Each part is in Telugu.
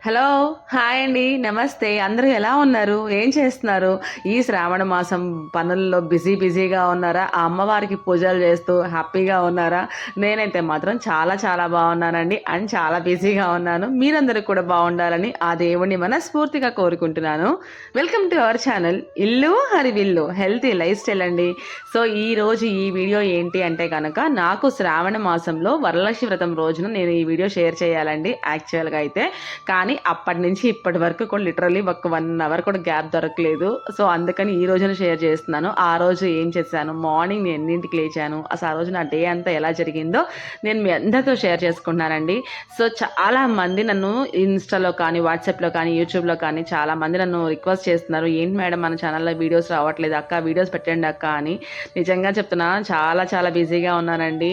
హలో, హాయ్ అండి, నమస్తే. అందరూ ఎలా ఉన్నారు? ఏం చేస్తున్నారు? ఈ శ్రావణ మాసం పనుల్లో బిజీగా ఉన్నారా? ఆ అమ్మవారికి పూజలు చేస్తూ హ్యాపీగా ఉన్నారా? నేనైతే మాత్రం చాలా చాలా బాగున్నానండి, అండ్ చాలా బిజీగా ఉన్నాను. మీరందరూ కూడా బాగుండాలని ఆ దేవుణ్ణి మనస్ఫూర్తిగా కోరుకుంటున్నాను. వెల్కమ్ టు అవర్ ఛానల్ ఇల్లు హరివిల్లు హెల్తీ లైఫ్ స్టైల్ అండి. సో ఈ రోజు ఈ వీడియో ఏంటి అంటే కనుక, నాకు శ్రావణ మాసంలో వరలక్ష్మి వ్రతం రోజున నేను ఈ వీడియో షేర్ చేయాలండి యాక్చువల్గా అయితే. కానీ అప్పటి నుంచి ఇప్పటి వరకు కూడా లిటరల్లీ ఒక 1 అవర్ కూడా గ్యాప్ దొరకలేదు. సో అందుకని ఈ రోజున షేర్ చేస్తున్నాను. ఆ రోజు ఏం చేశాను, మార్నింగ్ నేను ఎన్నింటికి లేచాను, అసలు ఆ రోజు నా డే అంతా ఎలా జరిగిందో నేను మీ అందరితో షేర్ చేసుకుంటున్నానండి. సో చాలా మంది నన్ను ఇన్స్టాలో కానీ, వాట్సాప్లో కానీ, యూట్యూబ్లో కానీ చాలా మంది నన్ను రిక్వెస్ట్ చేస్తున్నారు, ఏంటి మేడం మన ఛానల్లో వీడియోస్ రావట్లేదు అక్క, వీడియోస్ పెట్టండి అక్క అని. నిజంగా చెప్తున్నా, చాలా చాలా బిజీగా ఉన్నానండి.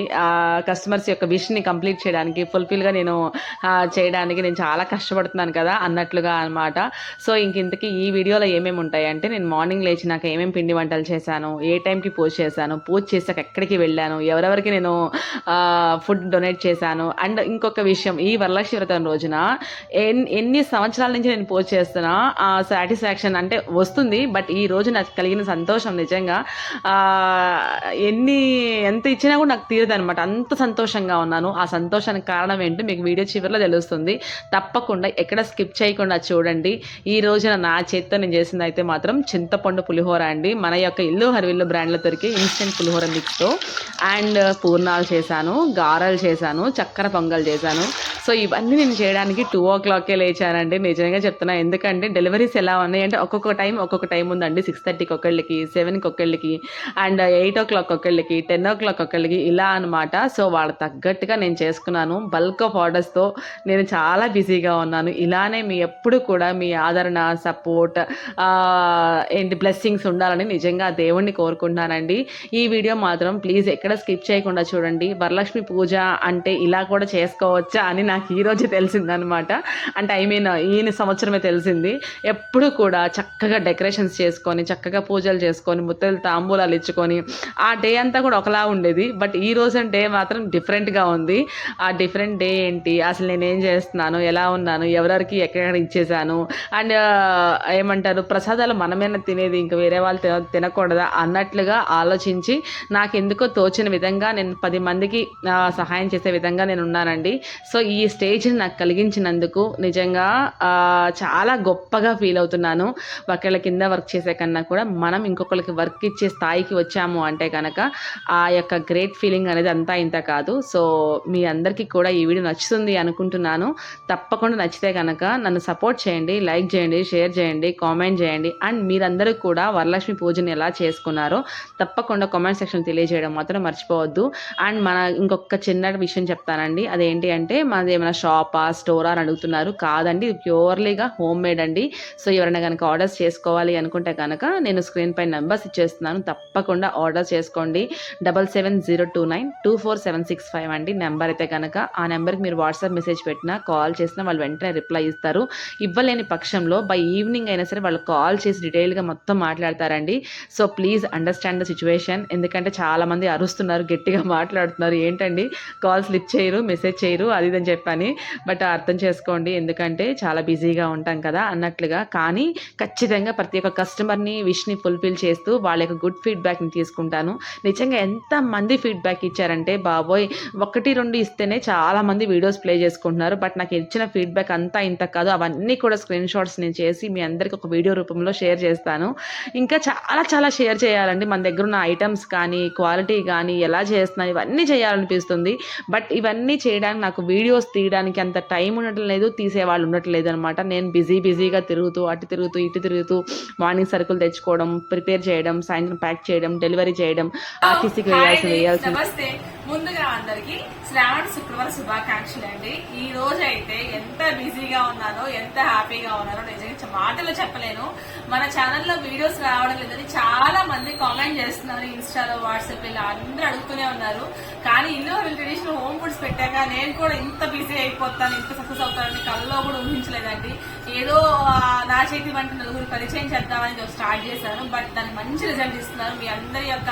కస్టమర్స్ యొక్క విష్ని కంప్లీట్ చేయడానికి, ఫుల్ఫిల్గా నేను చేయడానికి నేను చాలా కష్టపడుతున్నాను కదా అన్నట్లుగా అనమాట. సో ఇంతకీ ఈ వీడియోలో ఏమేమి ఉంటాయంటే, నేను మార్నింగ్ లేచినాక ఏమేమి పిండి వంటలు చేశాను, ఏ టైంకి పూజ చేశాను, పూజ చేసాక ఎక్కడికి వెళ్ళాను, ఎవరెవరికి నేను ఫుడ్ డొనేట్ చేశాను, అండ్ ఇంకొక విషయం, ఈ వరలక్ష్మి వ్రతం రోజున ఎన్ని సంవత్సరాల నుంచి నేను పూజ చేస్తున్నా సాటిస్ఫాక్షన్ అంటే వస్తుంది, బట్ ఈ రోజు నాకు కలిగిన సంతోషం నిజంగా ఎంత ఇచ్చినా కూడా నాకు తీరదు అనమాట. అంత సంతోషంగా ఉన్నాను. ఆ సంతోషానికి కారణం ఏంటో మీకు వీడియో చివరిలో తెలుస్తుంది. తప్పకుండా ఎక్కడ స్కిప్ చేయకుండా చూడండి. ఈ రోజున నా చేత్తో నేను చేసింది అయితే మాత్రం చింతపండు పులిహోర అండి. మన యొక్క ఇల్లు హరివిల్లు బ్రాండ్లో దొరికే ఇన్స్టెంట్ పులిహోర మిక్స్తో, అండ్ పూర్ణాలు చేశాను, గారెలు చేశాను, చక్కెర పొంగల్ చేశాను. సో ఇవన్నీ నేను చేయడానికి 2 o'clockకే లేచానండి. నిజంగా చెప్తున్నా, ఎందుకంటే డెలివరీస్ ఎలా ఉన్నాయి అంటే ఒక్కొక్క టైం ఉందండి. 6:30కి ఒకళ్ళకి, 7కి ఒకళ్ళకి, అండ్ 8 o'clock ఒకళ్ళకి, 10 o'clock ఒకళ్ళకి, ఇలా అనమాట. సో వాళ్ళ తగ్గట్టుగా నేను చేసుకున్నాను. బల్క్ ఆఫ్ ఆర్డర్స్తో నేను చాలా బిజీగా ఉన్నాను. ఇలానే మీ ఎప్పుడు కూడా మీ ఆదరణ, సపోర్ట్, బ్లెస్సింగ్స్ ఉండాలని నిజంగా దేవుణ్ణి కోరుకుంటున్నానండి. ఈ వీడియో మాత్రం ప్లీజ్ ఎక్కడ స్కిప్ చేయకుండా చూడండి. వరలక్ష్మి పూజ అంటే ఇలా కూడా చేసుకోవచ్చా అని నాకు ఈరోజు తెలిసిందనమాట. అంటే ఈయన సంవత్సరమే తెలిసింది. ఎప్పుడు కూడా చక్కగా డెకరేషన్స్ చేసుకొని, చక్కగా పూజలు చేసుకొని, ముత్తలు తాంబూలాలు ఇచ్చుకొని ఆ డే అంతా కూడా ఒకలా ఉండేది. బట్ ఈ రోజు డే మాత్రం డిఫరెంట్గా ఉంది. ఆ డిఫరెంట్ డే ఏంటి, అసలు నేనేం చేస్తున్నాను, ఎలా ఉన్నాను, ఎవరెవరికి ఎక్కడ ఇచ్చేసాను, అండ్ ఏమంటారు, ప్రసాదాలు మనమేనా తినేది, ఇంకా వేరే వాళ్ళు తినకూడదా అన్నట్లుగా ఆలోచించి నాకు ఎందుకో తోచిన విధంగా నేను 10 మందికి సహాయం చేసే విధంగా నేను ఉన్నానండి. సో ఈ స్టేజ్ని నాకు కలిగించినందుకు నిజంగా చాలా గొప్పగా ఫీల్ అవుతున్నాను. ఒకళ్ళ కింద వర్క్ చేసే కన్నా కూడా మనం ఇంకొకరికి వర్క్ ఇచ్చే స్థాయికి వచ్చాము అంటే కనుక ఆ యొక్క గ్రేట్ ఫీలింగ్ అనేది అంతా ఇంత కాదు. సో మీ అందరికీ కూడా ఈ వీడియో నచ్చుతుంది అనుకుంటున్నాను. తప్పకుండా నచ్చితే కనుక నన్ను సపోర్ట్ చేయండి, లైక్ చేయండి, షేర్ చేయండి, కామెంట్ చేయండి. అండ్ మీరందరూ కూడా వరలక్ష్మి పూజను ఎలా చేసుకున్నారో తప్పకుండా కామెంట్ సెక్షన్ తెలియజేయడం మాత్రం మర్చిపోవద్దు. అండ్ ఇంకొక చిన్న విషయం చెప్తానండి. అదేంటి అంటే, మనది ఏమైనా షాపా, స్టోరా అని అడుగుతున్నారు. కాదండి, ఇది ప్యూర్లీగా హోమ్ మేడ్ అండి. సో ఎవరైనా కనుక ఆర్డర్స్ చేసుకోవాలి అనుకుంటే కనుక నేను స్క్రీన్ పైన నెంబర్స్ ఇచ్చేస్తున్నాను. తప్పకుండా ఆర్డర్ చేసుకోండి. 7702292476 అండి నెంబర్ అయితే కనుక. ఆ నెంబర్కి మీరు వాట్సాప్ మెసేజ్ పెట్టినా, కాల్ చేసినా వాళ్ళు వెంటనే రిప్లై ఇస్తారు. ఇవ్వలేని పక్షంలో బై ఈవినింగ్ అయినా సరే వాళ్ళు కాల్ చేసి డీటెయిల్గా మొత్తం మాట్లాడతారండి. So please understand the situation. ఎందుకంటే చాలామంది అరుస్తున్నారు, గట్టిగా మాట్లాడుతున్నారు, ఏంటండి కాల్ స్లిప్ చేయరు, మెసేజ్ చేయరు, అది ఇదని చెప్పని. బట్ అర్థం చేసుకోండి, ఎందుకంటే చాలా బిజీగా ఉంటాం కదా అన్నట్లుగా. కానీ ఖచ్చితంగా ప్రతి ఒక్క కస్టమర్ని విష్ని ఫుల్ఫిల్ చేస్తూ వాళ్ళ యొక్క గుడ్ ఫీడ్బ్యాక్ని తీసుకుంటాను. నిజంగా ఎంతమంది ఫీడ్బ్యాక్ ఇచ్చారంటే, బాబోయ్ 1-2 ఇస్తేనే చాలామంది వీడియోస్ ప్లే చేసుకుంటున్నారు. బట్ నాకు ఇచ్చిన ఫీడ్బ్యాక్ అంతా ఇంత కాదు. అవన్నీ కూడా స్క్రీన్ షాట్స్ నేను చేసి మీ అందరికీ ఒక వీడియో రూపంలో షేర్ చేస్తాను. ఇంకా చాలా చాలా షేర్ చేయాలండి. మన దగ్గర ఉన్న ఐటమ్స్ కానీ, క్వాలిటీ కానీ, ఎలా చేస్తున్నాను ఇవన్నీ చేయాలనిపిస్తుంది. బట్ ఇవన్నీ చేయడానికి నాకు వీడియోస్ తీయడానికి అంత టైం ఉండటం లేదు, తీసేవాళ్ళు ఉండటం లేదు అనమాట. నేను బిజీగా తిరుగుతూ, అటు తిరుగుతూ, ఇటు తిరుగుతూ, మార్నింగ్ సరుకులు తెచ్చుకోవడం, ప్రిపేర్ చేయడం, సాయంత్రం ప్యాక్ చేయడం, డెలివరీ చేయడం, ఆర్టీసీకి వేయాల్సింది. నమస్తే. ముందుగా అందరికి శ్రావణ శుక్రవారం శుభాకాంక్షలు అండి. ఈ రోజు అయితే ఎంత బిజీగా ఉన్నానో, ఎంత హ్యాపీగా ఉన్నానో నిజంగా మాటలు చెప్పలేను. మన ఛానల్లో వీడియోస్ రావడం లేదని చాలా మంది కామెంట్ జాయిన్ చేస్తున్నారు ఇన్స్టాలో, వాట్సాప్ ఇలా అందరూ అడుగుతూనే ఉన్నారు. కానీ ఇల్లు ట్రెడిషనల్ హోమ్ ఫుడ్స్ పెట్టాక నేను కూడా ఇంత బిజీ అయిపోతాను, ఇంత సక్సెస్ అవుతానని కళ్ళలో కూడా ఊహించలేదండి. ఏదో నా చేతి వంట నలుగురు పరిచయం చేద్దామని స్టార్ట్ చేశాను. బట్ దానికి మంచి రిజల్ట్ ఇస్తున్నారు. మీ అందరి యొక్క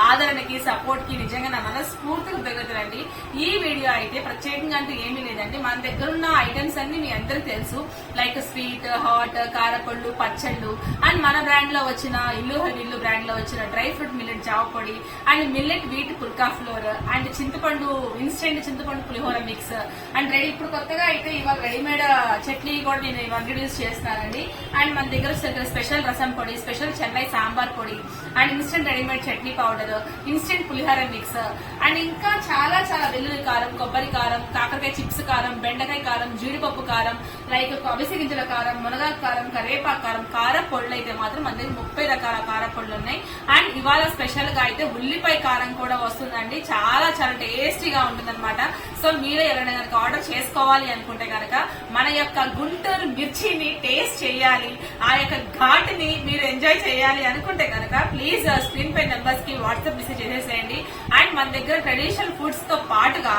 ఆదరణకి, సపోర్ట్ కి నిజంగా నా మనస్ఫూర్తిగా కృతజ్ఞతలండి. ఈ వీడియో అయితే ప్రత్యేకంగా అంటూ ఏమీ లేదండి. మన దగ్గర ఉన్న ఐటమ్స్ అన్ని మీ అందరికి తెలుసు. లైక్ స్వీట్, హాట్, కారపళ్ళు, పచ్చళ్ళు అండ్ మన బ్రాండ్ లో వచ్చిన ఇల్లు బ్రాండ్ లో వచ్చిన డ్రై ఫ్రూట్ మిల్లెట్ జావ పొడి and millet wheat phulka flour and చింతపండు ఇన్స్టెంట్ చింతపండు పులిహోర మిక్స్ అండ్ రెడీ. ఇప్పుడు కొత్తగా అయితే ఇవాళ రెడీమేడ్ చట్నీ కూడా నేను ఇంట్రడ్యూస్ చేస్తున్నానండి. అండ్ మన దగ్గర స్పెషల్ రసం పొడి, స్పెషల్ చెన్నై సాంబార్ పొడి and instant readymade chutney powder, instant pulihora mix and ఇంకా చాలా చాలా వెల్లుల్లి కారం, కొబ్బరి కారం, కాకరకాయ చిప్స్ కారం, బెండకాయ కారం, జీడిపప్పు కారం, లైక్ అవిసె గింజల కారం, మునగాకు కారం, కరివేపాకు కారం, కార పొళ్ళు అయితే మాత్రం మన దగ్గర 30 రకాల కార పొళ్ళు ఉన్నాయి. అండ్ ఇవాళ స్పెషల్ గా అయితే ఉల్లిపాయ కారం కూడా వస్తుందండి. చాలా చాలా టేస్టీగా ఉంటుంది అనమాట. సో మీరు ఎవరైనా కనుక ఆర్డర్ చేసుకోవాలి అనుకుంటే కనుక మన యొక్క గుంటూరు మిర్చిని టేస్ట్ చేయాలి, ఆ యొక్క ఘాటుని మీరు ఎంజాయ్ చేయాలి అనుకుంటే కనుక ప్లీజ్ స్క్రీన్ పై నెంబర్స్ కి వాట్సాప్ మెసేజ్ చేసేసేయండి. అండ్ మన దగ్గర ట్రెడిషనల్ ఫుడ్స్ తో పాటుగా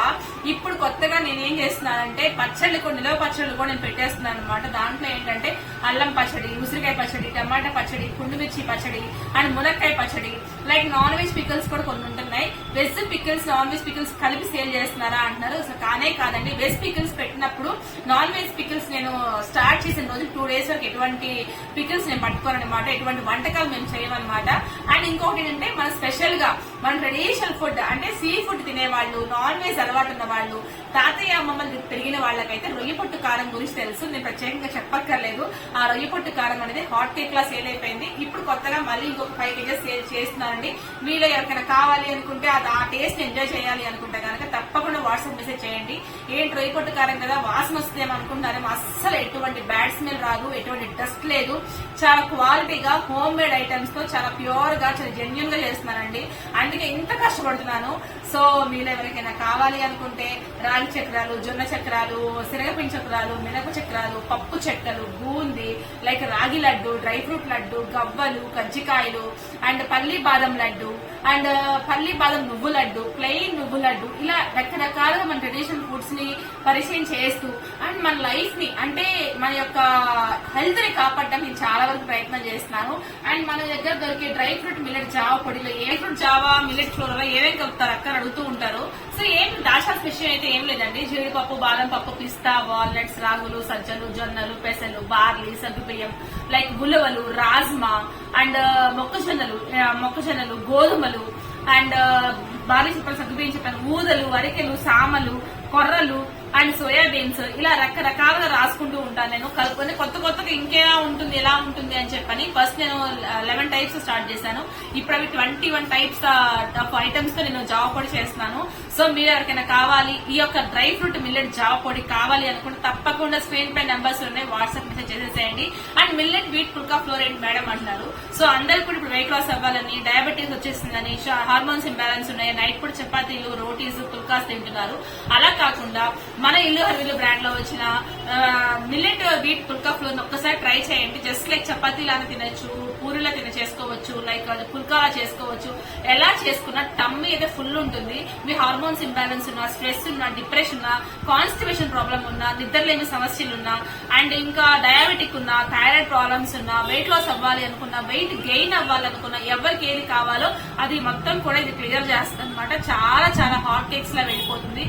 ఇప్పుడు కొత్తగా నేను ఏం చేస్తున్నానంటే పచ్చళ్ళు కూడా, నిలవ పచ్చళ్ళు కూడా నేను పెట్టేస్తున్నాను అనమాట. దాంట్లో ఏంటంటే అల్లం పచ్చడి, ఉసిరికాయ పచ్చడి, టమాటా పచ్చడి, కుండుమిర్చి పచ్చడి అండ్ మునక్కాయ పచ్చడి, లైక్ నాన్ వెజ్ పికిల్స్ కూడా కొన్ని ఉంటున్నాయి. Veg pickles, non veg pickles కలిపి సేల్ చేస్తున్నారా అంటున్నారు. కానే కాదండి, వెజ్ పికిల్స్ పెట్టినప్పుడు నాన్ వెజ్ పికిల్స్ నేను స్టార్ట్ చేసిన రోజు 2 days వరకు ఎటువంటి పికిల్స్ నేను పట్టుకోనమాట, ఎటువంటి వంటకాలు మేము చేయమన్నమాట. అండ్ ఇంకొకటి ఏంటంటే మన స్పెషల్ గా మన ట్రెడిషనల్ ఫుడ్ అంటే సీ ఫుడ్ తినేవాళ్ళు, నాన్ వెజ్ అలవాటు ఉన్న వాళ్ళు, తాతయ్య అమ్మమ్మలు పెరిగిన వాళ్ళకైతే రొయ్య పొట్టు కారం గురించి తెలుసు, నేను ప్రత్యేకంగా చెప్పక్కర్లేదు. ఆ రొయ్య పొట్టు కారం అనేది హాట్ కేక్ లా సేల్ అయిపోయింది. ఇప్పుడు కొత్తగా మళ్ళీ ఇంకొక 5 kgs సేల్ చేస్తున్నారండి. మీలో ఎవరికైనా కావాలి అనుకుంటే ఆ టేస్ట్ ఎంజాయ్ చేయాలి అనుకుంటే కనుక తప్పకుండా వాట్సాప్ మెసేజ్ చేయండి. ఏంటి రొయ్య పొట్టు కారం కదా వాసన వస్తుందేమో అనుకుంటారేమో, అస్సలు ఎటువంటి బ్యాడ్ స్మెల్ రాదు, ఎటువంటి డస్ట్ లేదు. చాలా క్వాలిటీగా హోమ్ మేడ్ ఐటమ్స్ తో చాలా ప్యూర్ గా, చాలా జెన్యున్ గా చేస్తున్నానండి. అందుకే ఇంత కష్టపడుతున్నాను. సో మీరు ఎవరికైనా కావాలి అనుకుంటే రాగి చక్రాలు, జొన్న చక్రాలు, శనగపిండి చక్రాలు, మినప చక్రాలు, పప్పు చెక్కలు, బూందీ, లైక్ రాగి లడ్డు, డ్రై ఫ్రూట్ లడ్డు, గవ్వలు, కజ్జికాయలు అండ్ పల్లి బాదం లడ్డు అండ్ పల్లి బాదం నువ్వు లడ్డు, ప్లెయిన్ నువ్వు లడ్డు, ఇలా రకరకాలుగా మన ట్రెడిషనల్ ఫుడ్స్ ని పరిచయం చేస్తూ అండ్ మన లైఫ్ ని అంటే మన యొక్క హెల్త్ ని కాపాడడం నేను చాలా వరకు ప్రయత్నం చేస్తున్నాను. అండ్ మన దగ్గర దొరికే డ్రై ఫ్రూట్ మిల్లెట్ జావా పొడిలో ఏ ఫ్రూట్ జావా మిల్లెట్ ఫ్లోర్ ఏమేమి కలుపుతారు అక్కడ అడుగుతూ ఉంటారు. సో ఏం దాషా స్పెషల్ అయితే ఏం లేదండి. జీడిపప్పు, బాదం పప్పు, పిస్తా, వాల్నట్స్, రాగులు, సజ్జలు, జొన్నలు, పెసలు, బార్లీ, సగ్గుబియ్యం, లైక్ ఉలవలు, రాజ్మా అండ్ మొక్కజొన్నలు, గోధుమలు అండ్ బార్లీ చెప్పాను, సగ్గుబియ్యం చెప్పాను, ఊదలు, అరికెలు, సామలు, కొర్రలు అండ్ సోయాబీన్స్, ఇలా రకరకాలుగా రాసుకుంటూ ఉంటాను నేను. కలుపుకొని కొత్తగా ఇంకేలా ఉంటుంది, ఎలా ఉంటుంది అని చెప్పని ఫస్ట్ నేను 11 types స్టార్ట్ చేశాను. ఇప్పుడు అవి 21 types ఆఫ్ ఐటమ్స్ తో నేను జావ పొడి చేస్తున్నాను. సో మీరు ఎవరికైనా కావాలి ఈ యొక్క డ్రై ఫ్రూట్ మిల్లెట్ జావ పొడి కావాలి అనుకుంటే తప్పకుండా స్క్రీన్ పై నెంబర్స్ ఉన్నాయి, వాట్సాప్ మెసేజ్ చేసేసేయండి. And millet wheat phulka flour ఏంటి మేడం అంటున్నారు. సో అందరికి కూడా ఇప్పుడు వెయిట్ లాస్ అవ్వాలని, డయాబెటీస్ వచ్చేసిందని, హార్మోన్స్ ఇంబ్యాలెన్స్ ఉన్నాయి, నైట్ పూట చపాతీలు, రోటీస్, పుల్కాస్ తింటున్నారు. అలా కాకుండా మన ఇల్లు బ్రాండ్ లో వచ్చిన మిల్లెట్ వీట్ పుల్కా ఫ్లోర్ ఒక్కసారి ట్రై చేయండి. జస్ట్ లైక్ చపాతీలాగా తినచ్చు, పూరిలా చేసుకోవచ్చు, లైక్ పుల్కాలా చేసుకోవచ్చు. ఎలా చేసుకున్నా టమ్మీ అయితే ఫుల్ ఉంటుంది. మీ హార్మోన్స్ ఇంబ్యాలెన్స్ ఉన్నా, స్ట్రెస్ ఉన్నా, డిప్రెషన్ ఉన్నా, కాన్స్టిపేషన్ ప్రాబ్లం ఉన్నా, నిద్రలేని సమస్యలు ఉన్నా అండ్ ఇంకా డయాబెటిక్ ఉన్నా, థైరాయిడ్ ప్రాబ్లమ్స్ ఉన్నా, వెయిట్ లాస్ అవ్వాలి అనుకున్నా, వెయిట్ గెయిన్ అవ్వాలనుకున్నా, ఎవరికి ఏది కావాలో అది మొత్తం కూడా ఇది క్లియర్ చేస్తుంది అనమాట. చాలా చాలా హాట్ కేక్స్ లా వెళ్ళిపోతుంది.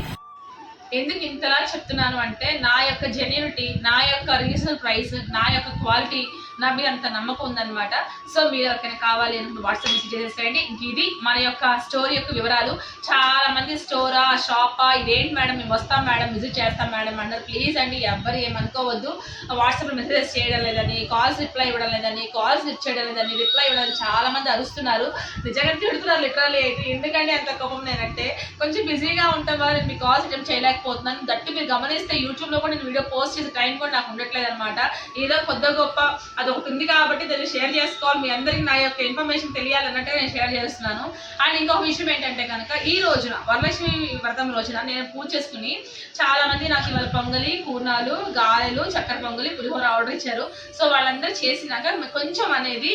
ఎందుకు ఇంతలా చెప్తున్నాను అంటే నా యొక్క జెన్యూనిటీ, నా యొక్క రీజనల్ ప్రైస్, నా యొక్క క్వాలిటీ నా మీద అంత నమ్మకం ఉందన్నమాట. సో మీరు ఎవరికైనా కావాలి అని వాట్సాప్ మెసేజ్ చేసేసేయండి. ఇది మన యొక్క స్టోర్ యొక్క వివరాలు. చాలా మంది స్టోరా, షాపా, ఇదేంటి మేడం మేము వస్తాం మేడం, విజిట్ చేస్తాం మేడం అన్నారు. ప్లీజ్ అండి ఎవ్వరు ఏమనుకోవద్దు. వాట్సాప్ లో మెసేజెస్ చేయడం లేదని, కాల్స్ రిప్లై ఇవ్వడం లేదని, కాల్స్ లిఫ్ట్ చేయడం లేదని, రిప్లై ఇవ్వడం చాలా మంది అరుస్తున్నారు. నిజంగా తిడుతున్నారు లిటరల్లీ. అయితే ఎందుకంటే అంత కోపం నేనంటే కొంచెం బిజీగా ఉంటాం వల్ల నేను మీ కాల్స్ అటెంప్ట్ చేయలేకపోతున్నాను. దట్టు మీరు గమనిస్తే యూట్యూబ్ లో కూడా నేను వీడియో పోస్ట్ చేసే టైం కూడా నాకు ఉండట్లేదు అనమాట. ఏదో కొద్ది గొప్ప అది ఒకటి ఉంది కాబట్టి దాన్ని షేర్ చేసుకోవాలి, మీ అందరికి నా యొక్క ఇన్ఫర్మేషన్ తెలియాలన్నట్టుగా నేను షేర్ చేస్తున్నాను. అండ్ ఇంకొక విషయం ఏంటంటే కనుక ఈ రోజున వరలక్ష్మి వ్రతం రోజున నేను పూజ చేసుకుని చాలా మంది నాకు ఇవాళ పొంగలి, పూర్ణాలు, గారెలు, చక్కెర పొంగలి, పులిహోర ఆర్డర్ ఇచ్చారు. సో వాళ్ళందరూ చేసినాక కొంచెం అనేది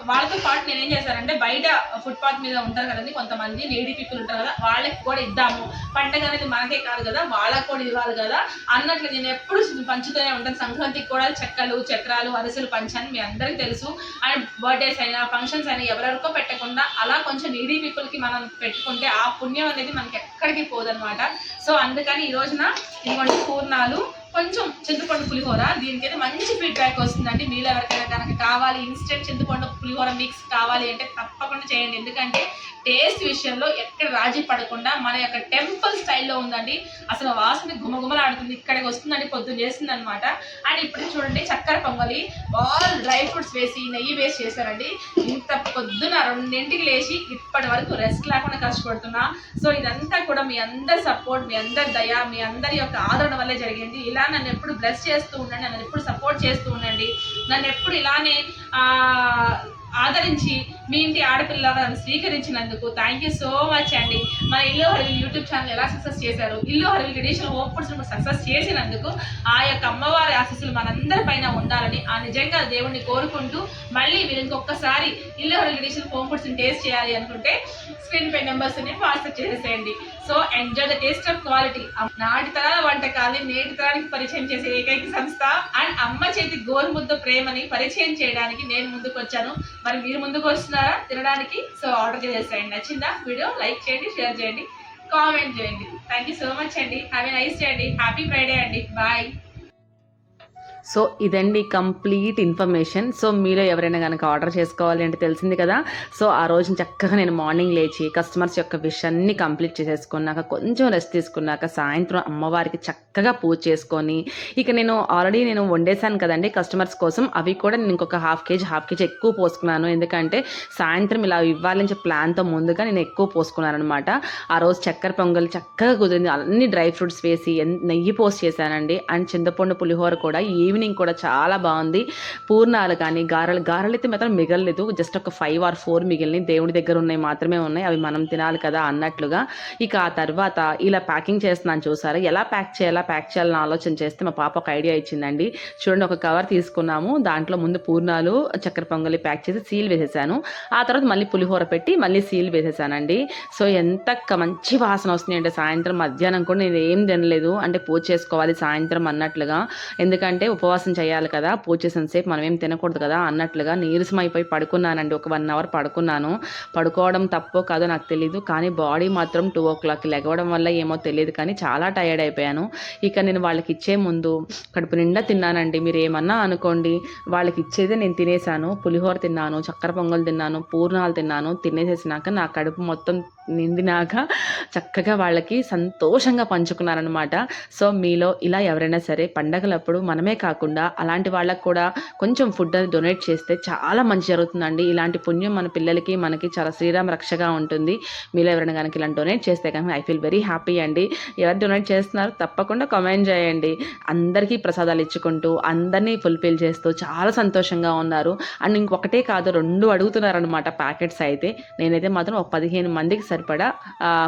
వాళ్ళతో పాటు నేను ఏం చేశానంటే బయట ఫుట్పాత్ మీద ఉంటారు కదండి కొంతమంది లేడీ పీపుల్ ఉంటారు కదా, వాళ్ళకి కూడా ఇద్దాము, పండగ అనేది మనకే కాదు కదా వాళ్ళకి కూడా ఇవ్వాలి కదా అన్నట్లు నేను ఎప్పుడు పంచుతూనే ఉంటాను. సంక్రాంతికి కూడా చెక్కలు, చక్రాలు, అరిసెలు పంచాను, మీ అందరికీ తెలుసు. అండ్ బర్త్డేస్ అయినా ఫంక్షన్స్ అయినా ఎవరెవరికో పెట్టకుండా అలా కొంచెం నీడీ పీపుల్కి మనం పెట్టుకుంటే ఆ పుణ్యం అనేది మనకి ఎక్కడికి పోదనమాట. సో అందుకని ఈ రోజున ఇటువంటి పూర్ణాలు, కొంచెం చింతపండు పులిహోర, దీనికైతే మంచి ఫీడ్బ్యాక్ వస్తుందండి. మీలో ఎవరికైనా కనుక కావాలి ఇన్స్టెంట్ చింతపండు పులిహోర మిక్స్ కావాలి అంటే తప్పకుండా చేయండి. ఎందుకంటే టేస్ట్ విషయంలో ఎక్కడ రాజీ పడకుండా మన యొక్క టెంపుల్ స్టైల్లో ఉందండి. అసలు వాసన గుమగుమలాడుతుంది, ఇక్కడికి వస్తుందండి, పొద్దున్న చేస్తుంది అనమాట. అండ్ ఇప్పుడు చూడండి చక్కెర పొంగలి ఆల్ డ్రై ఫ్రూట్స్ వేసి నెయ్యి వేసి చేశారండి. ఇంత పొద్దున 2ంటికి లేచి ఇప్పటి వరకు రెస్ట్ లేకుండా కష్టపడుతున్నా. సో ఇదంతా కూడా మీ అందరి సపోర్ట్, మీ అందరి దయ, మీ అందరి యొక్క ఆదరణ వల్లే జరిగింది. ఇలా నన్ను ఎప్పుడు బ్లెస్ చేస్తూ ఉండండి, నన్ను ఎప్పుడు సపోర్ట్ చేస్తూ ఉండండి, నన్ను ఎప్పుడు ఇలానే ఆదరించి మీ ఇంటి ఆడపిల్లగా నన్ను స్వీకరించినందుకు థ్యాంక్ యూ సో మచ్ అండి. మన ఇల్లు హరిల్ యూట్యూబ్ ఛానల్ ఎలా సక్సెస్ చేశారు, ఇల్లు హరిల్ ట్రెడిషనల్ హోమ్ ఫుడ్స్ సక్సెస్ చేసినందుకు ఆ యొక్క అమ్మవారి ఆశీస్సులు మనందరి పైన ఉండాలని ఆ నిజంగా దేవుణ్ణి కోరుకుంటూ మళ్ళీ మీరు ఇంకొకసారి ఇల్లు హరిల్ ట్రెడిషనల్ హోమ్ ఫుడ్స్ని టేస్ట్ చేయాలి అనుకుంటే స్క్రీన్ పై నెంబర్స్ని వాట్సాప్ చేసేసేయండి. So enjoy the taste of quality. నాటి తరాల వంటకాన్ని నేటి తరానికి పరిచయం చేసే ఏకైక సంస్థ అండ్ అమ్మ చేతి గోరుముద్ద ప్రేమని పరిచయం చేయడానికి నేను ముందుకు వచ్చాను. మరి మీరు ముందుకు వస్తున్నారా తినడానికి? సో ఆర్డర్ చేసేయండి. నచ్చిందా వీడియో? లైక్ చేయండి, షేర్ చేయండి, కామెంట్ చేయండి. థ్యాంక్ యూ సో మచ్ అండి. హ్యావ్ ఎ నైస్ డే అండి. హ్యాపీ ఫ్రైడే అండి. బాయ్. సో ఇదండి కంప్లీట్ ఇన్ఫర్మేషన్. సో మీలో ఎవరైనా కనుక ఆర్డర్ చేసుకోవాలి అంటే తెలిసింది కదా. సో ఆ రోజు చక్కగా నేను మార్నింగ్ లేచి కస్టమర్స్ యొక్క విష్ అన్ని కంప్లీట్ చేసేసుకున్నాక కొంచెం రెస్ట్ తీసుకున్నాక సాయంత్రం అమ్మవారికి చక్కగా పూజ చేసుకొని ఇక నేను ఆల్రెడీ వండేసాను కదండి కస్టమర్స్ కోసం. అవి కూడా నేను ఇంకొక హాఫ్ కేజీ ఎక్కువ పోసుకున్నాను. ఎందుకంటే సాయంత్రం ఇలా ఇవ్వాలని చెప్పి ప్లాన్తో ముందుగా నేను ఎక్కువ పోసుకున్నాను అనమాట. ఆ రోజు చక్కెర పొంగల్ చక్కగా కుదిరింది, అన్ని డ్రై ఫ్రూట్స్ వేసి నెయ్యి పోసి చేశానండి. అండ్ చింతపండు పులిహోర కూడా ఈవినింగ్ కూడా చాలా బాగుంది. పూర్ణాలు కానీ గారెలు అయితే మాత్రం మిగలలేదు, జస్ట్ ఒక 5 or 4 మిగిలినాయి. దేవుడి దగ్గర ఉన్నాయి మాత్రమే ఉన్నాయి, అవి మనం తినాలి కదా అన్నట్లుగా. ఇక ఆ తర్వాత ఇలా ప్యాకింగ్ చేస్తున్నాను చూసారా, ఎలా ప్యాక్ చేయాలని ఆలోచన చేస్తే మా పాప ఒక ఐడియా ఇచ్చిందండి. చూడండి, ఒక కవర్ తీసుకున్నాము, దాంట్లో ముందు పూర్ణాలు చక్కెర పొంగలి ప్యాక్ చేసి సీల్ వేసేసాను. ఆ తర్వాత మళ్ళీ పులిహోర పెట్టి మళ్ళీ సీల్ వేసేసానండి. సో ఎంత మంచి వాసన వస్తుంది అంటే సాయంత్రం మధ్యాహ్నం కూడా నేను ఏం తినలేదు, అంటే పూజ చేసుకోవాలి సాయంత్రం అన్నట్లుగా. ఎందుకంటే ఉపవాసం చేయాలి కదా, పూజ చేసినంతసేపు మనం ఏం తినకూడదు కదా అన్నట్లుగా నీరసం అయిపోయి పడుకున్నానండి. ఒక 1 hour పడుకున్నాను. పడుకోవడం తప్పో కాదో నాకు తెలియదు, కానీ బాడీ మాత్రం 2 o'clock లెగవడం వల్ల ఏమో తెలియదు, కానీ చాలా టైర్డ్ అయిపోయాను. ఇక నేను వాళ్ళకి ఇచ్చే ముందు కడుపు నిండా తిన్నానండి. మీరు ఏమన్నా అనుకోండి, వాళ్ళకి ఇచ్చేదే నేను తినేసాను. పులిహోర తిన్నాను, చక్కెర పొంగల్ తిన్నాను, పూర్ణాలు తిన్నాను. తినేసేసినాక నా కడుపు మొత్తం నిండినాక చక్కగా వాళ్ళకి సంతోషంగా పంచుకున్నారనమాట. సో మీలో ఇలా ఎవరైనా సరే పండగలప్పుడు మనమే కాకుండా అలాంటి వాళ్ళకు కూడా కొంచెం ఫుడ్ అది డొనేట్ చేస్తే చాలా మంచి జరుగుతుందండి. ఇలాంటి పుణ్యం మన పిల్లలకి మనకి చాలా శ్రీరామ రక్షగా ఉంటుంది. మీలో ఎవరైనా కనుక ఇలాంటి డొనేట్ చేస్తే కనుక ఐ ఫీల్ వెరీ హ్యాపీ అండి. ఎవరు డొనేట్ చేస్తున్నారు తప్పకుండా కామెంట్ చేయండి. అందరికీ ప్రసాదాలు ఇచ్చుకుంటూ అందరినీ ఫుల్ఫిల్ చేస్తూ చాలా సంతోషంగా ఉన్నారు. అండ్ ఇంకొకటే కాదు, 2 అడుగుతున్నారనమాట ప్యాకెట్స్ అయితే. నేనైతే మాత్రం ఒక 15 మందికి సరిపడా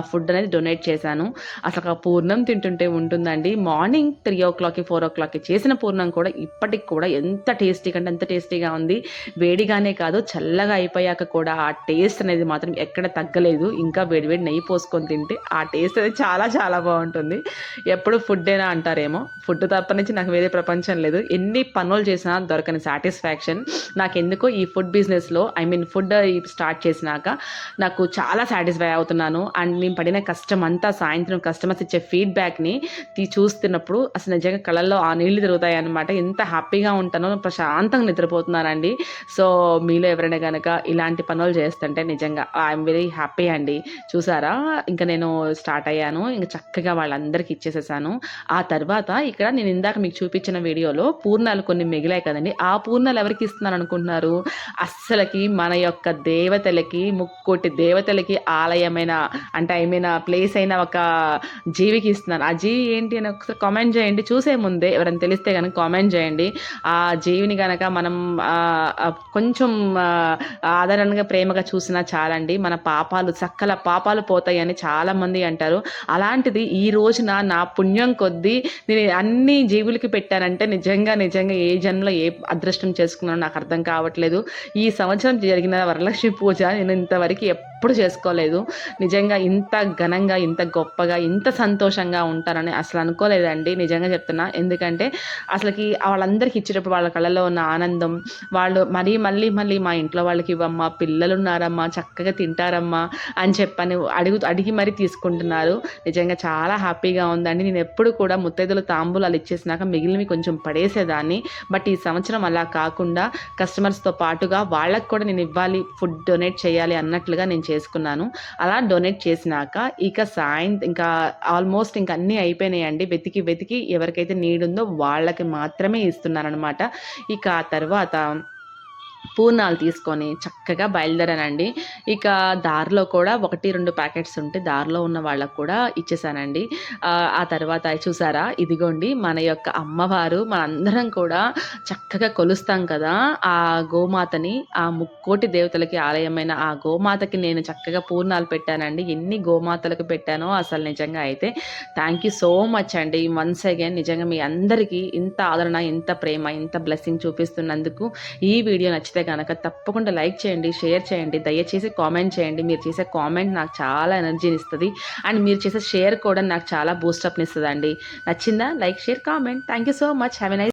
ఫుడ్ అనేది డొనేట్ చేశాను. అసలు పూర్ణం తింటుంటే ఉంటుందండి. మార్నింగ్ 3 o'clock 4 o'clock చేసిన పూర్ణం కూడా ఇప్పటికి కూడా ఎంత టేస్టీగా అంటే అంత టేస్టీగా ఉంది. వేడిగానే కాదు చల్లగా అయిపోయాక కూడా ఆ టేస్ట్ అనేది మాత్రం ఎక్కడ తగ్గలేదు. ఇంకా వేడివేడి నెయ్యి పోసుకొని తింటే ఆ టేస్ట్ అనేది చాలా చాలా బాగుంటుంది. ఎప్పుడు ఫుడ్డేనా అంటారేమో, ఫుడ్ తప్పనించి నాకు వేరే ప్రపంచం లేదు. ఎన్ని పనులు చేసినా దొరకని సాటిస్ఫాక్షన్ నాకెందుకో ఈ ఫుడ్ బిజినెస్లో, ఫుడ్ స్టార్ట్ చేసినాక నాకు చాలా సాటిస్ఫై అవుతున్నాను. అండ్ నేను పడిన కష్టం అంతా సాయంత్రం కస్టమర్స్ ఇచ్చే ఫీడ్బ్యాక్ని చూస్తున్నప్పుడు అసలు నిజంగా కళ్ళల్లో ఆ నీళ్లు తిరుగుతాయి అనమాట. ఎంత హ్యాపీగా ఉంటానో, ప్రశాంతంగా నిద్రపోతున్నానండి. సో మీలో ఎవరైనా కనుక ఇలాంటి పనులు చేస్తుంటే నిజంగా ఐఎమ్ వెరీ హ్యాపీ అండి. చూసారా, ఇంకా నేను స్టార్ట్ అయ్యాను, ఇంకా చక్కగా వాళ్ళందరికీ ఇచ్చేసేసాను. ఆ తర్వాత ఇక్కడ నేను ఇందాక మీకు చూపించిన వీడియోలో పూర్ణాలు కొన్ని మిగిలాయి కదండి, ఆ పూర్ణాలు ఎవరికి ఇస్తున్నాను అనుకుంటున్నారు? అస్సలకి మన యొక్క దేవతలకి, ముక్కోటి దేవతలకి, ఆలయ ఆలయమైన అంటే ఐ మీన్ ప్లేస్ అయిన ఒక జీవికి ఇస్తున్నాను. ఆ జీవి ఏంటి అని ఒకసారి కామెంట్ చేయండి. చూసే ముందే ఎవరైనా తెలిస్తే కనుక కామెంట్ చేయండి. ఆ జీవిని కనుక మనం కొంచెం ఆదరణగా ప్రేమగా చూసినా చాలండి. మన పాపాలు సకల పాపాలు పోతాయని చాలామంది అంటారు. అలాంటిది ఈ రోజున నా పుణ్యం కొద్దీ నేను అన్ని జీవులకి పెట్టానంటే నిజంగా ఏ జన్మలో ఏ అదృష్టం చేసుకున్నానో నాకు అర్థం కావట్లేదు. ఈ సంవత్సరం జరిగిన వరలక్ష్మి పూజ నేను ఇంతవరకు ఎప్పుడు చేసుకోలేదు. నిజంగా ఇంత ఘనంగా, ఇంత గొప్పగా, ఇంత సంతోషంగా ఉంటానని అసలు అనుకోలేదండి. నిజంగా చెప్తున్నా. ఎందుకంటే అసలుకి వాళ్ళందరికీ ఇచ్చేటప్పుడు వాళ్ళ కళ్ళలో ఉన్న ఆనందం, వాళ్ళు మళ్ళీ మా ఇంట్లో వాళ్ళకి ఇవ్వమ్మా, పిల్లలు ఉన్నారమ్మా, చక్కగా తింటారమ్మా అని చెప్పని అడిగి మరీ తీసుకుంటున్నారు. నిజంగా చాలా హ్యాపీగా ఉందండి. నేను ఎప్పుడు కూడా ముత్తైదులు తాంబూలాలు ఇచ్చేసినాక మిగిలినవి కొంచెం పడేసేదాన్ని. బట్ ఈ సంవత్సరం అలా కాకుండా కస్టమర్స్తో పాటుగా వాళ్ళకు కూడా నేను ఇవ్వాలి, ఫుడ్ డొనేట్ చేయాలి అన్నట్లుగా నేను చేసుకున్నాను. అలా డొనేట్ చేసినాక ఇంకా ఆల్మోస్ట్ ఇంకా అన్నీ అయిపోయినాయండి. వెతికి ఎవరికైతే నీడ్ ఉందో వాళ్ళకి మాత్రమే ఇస్తున్నానమాట. ఇక ఆ తర్వాత పూర్ణాలు తీసుకొని చక్కగా బయలుదేరానండి. ఇక దారిలో కూడా 1-2 ప్యాకెట్స్ ఉంటే దారిలో ఉన్న వాళ్ళకు కూడా ఇచ్చేసానండి. ఆ తర్వాత చూసారా, ఇదిగోండి మన యొక్క అమ్మవారు మనందరం కూడా చక్కగా కొలుస్తాం కదా, ఆ గోమాతని, ఆ ముక్కోటి దేవతలకి ఆలయమైన ఆ గోమాతకి నేను చక్కగా పూర్ణాలు పెట్టానండి. ఎన్ని గోమాతలకు పెట్టానో అసలు నిజంగా అయితే థ్యాంక్ యూ సో మచ్ అండి. వన్స్ అగైన్ నిజంగా మీ అందరికీ ఇంత ఆదరణ, ఇంత ప్రేమ, ఇంత బ్లెస్సింగ్ చూపిస్తున్నందుకు ఈ వీడియో నచ్చితే కనుక తప్పకుండా లైక్ చేయండి, షేర్ చేయండి, దయచేసి కామెంట్ చేయండి. మీరు చేసే కామెంట్ నాకు చాలా ఎనర్జీని ఇస్తుంది. అండ్ మీరు చేసే షేర్ కూడా నాకు చాలా బూస్టప్ని ఇస్తుందండి. నచ్చిందా? Like, share, comment. Thank you so much. Have a nice